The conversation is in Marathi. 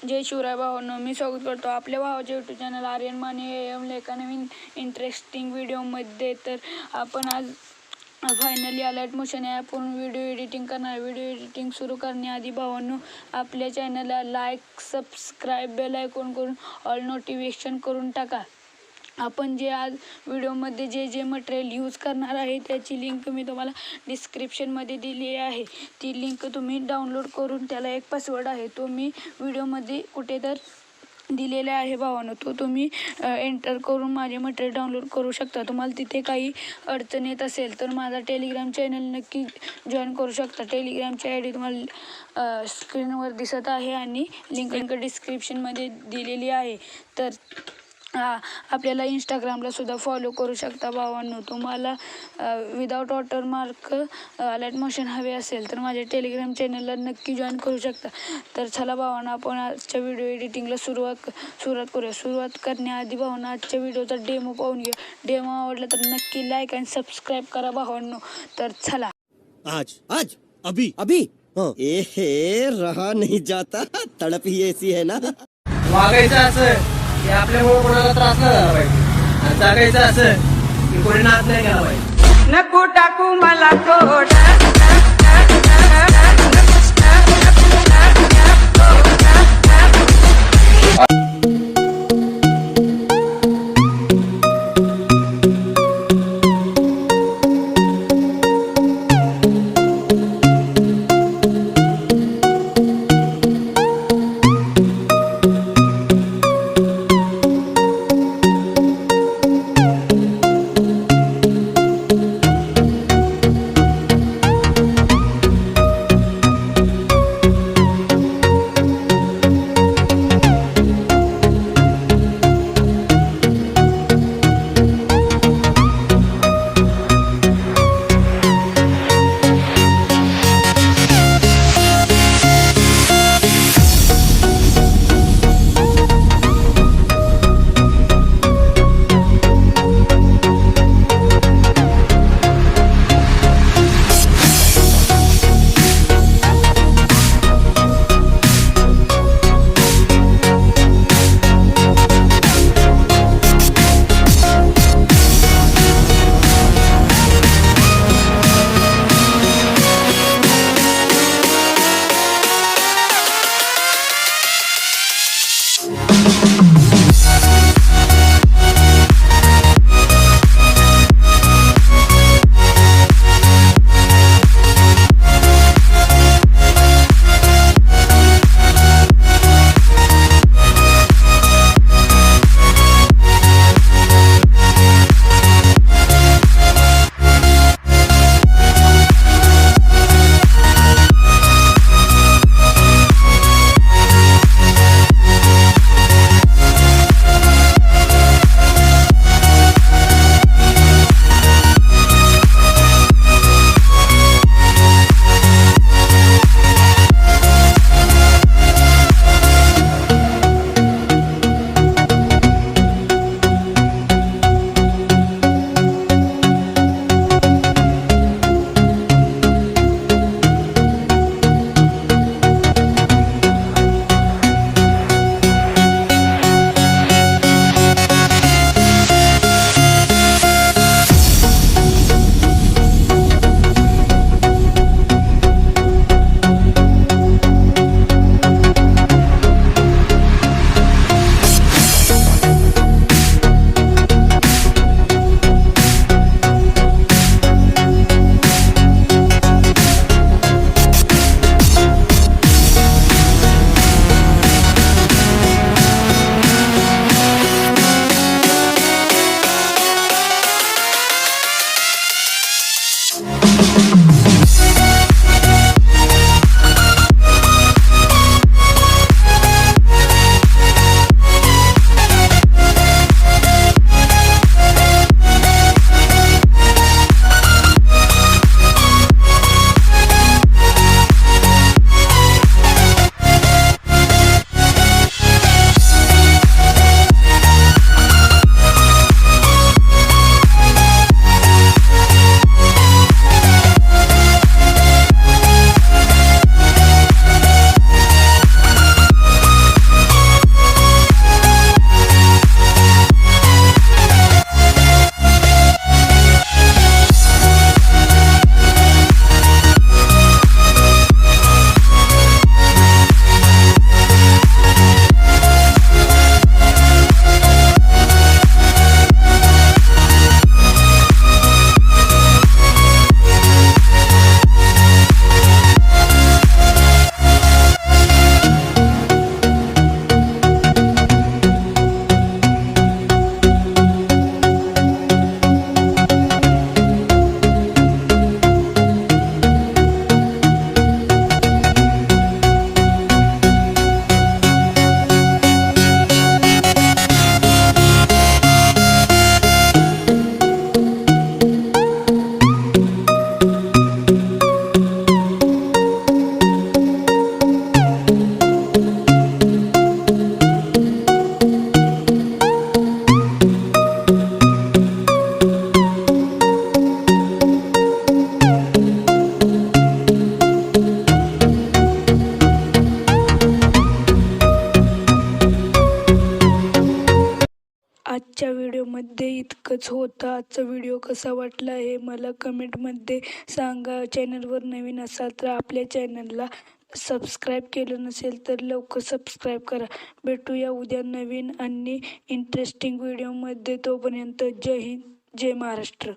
जय शिवराय भावांनो, मी स्वागत करतो आपल्या भावाच्या YouTube channel Aryan Mane M एका नवीन इंटरेस्टिंग व्हिडिओमध्ये. तर आपण आज फायनली अलर्ट मोशन ॲपवरून व्हिडिओ एडिटिंग करणार. व्हिडिओ एडिटिंग सुरू करण्याआधी भावांनो, आपल्या चॅनलला लाईक, सबस्क्राईब, बेल आयकॉन करून ऑल नोटिफिकेशन करून टाका. आपण जे आज व्हिडिओमध्ये जे मटेरियल यूज करणार आहे त्याची लिंक मी तुम्हाला डिस्क्रिप्शनमध्ये दिली आहे. ती लिंक तुम्ही डाउनलोड करून, त्याला एक पासवर्ड आहे तो मी व्हिडिओमध्ये कुठे तर दिलेला आहे भावांनो, तो तुम्ही एंटर करून माझे मटेरियल डाउनलोड करू शकता. तुम्हाला तिथे काही अडचण येत असेल तर माझा टेलिग्राम चॅनल नक्की जॉईन करू शकता. टेलिग्रामची आय डी तुम्हाला स्क्रीनवर दिसत आहे आणि लिंक डिस्क्रिप्शनमध्ये दिलेली आहे. तर आपल्याला इंस्टाग्रामला सुद्धा फॉलो करू शकता भावांनो. तुम्हाला विदाउट वॉटरमार्क अलर्ट मोशन हवे असेल तर माझ्या टेलिग्राम चॅनलला नक्की जॉईन करू शकता. तर चला भावांनो, आपण आजच्या व्हिडिओ एडिटिंगला सुरुवात करूया. सुरुवात करण्याआधी भावांनो, आजच्या व्हिडिओचा डेमो पाहून घ्या. डेमो आवडला तर नक्की लाईक आणि सबस्क्राईब करा भावांनो. तर चला. आज आज अभी अभी ए हे रहा नहीं जाता, तड़प ही ऐसी है ना. वागायचं असं की आपल्यामुळे कोणाला त्रास नाही झाला पाहिजे, आणि जगायचं असं की कोणी नाच नाही केला पाहिजे. नको टाकू मला कोड आजच्या व्हिडिओमध्ये इतकंच होतं. आजचा व्हिडिओ कसा वाटला हे मला कमेंटमध्ये सांगा. चॅनलवर नवीन असाल तर आपल्या चॅनलला सबस्क्राईब केलं नसेल तर लवकर सबस्क्राईब करा. भेटूया उद्या नवीन आणि इंटरेस्टिंग व्हिडिओमध्ये. तोपर्यंत जय हिंद, जय महाराष्ट्र.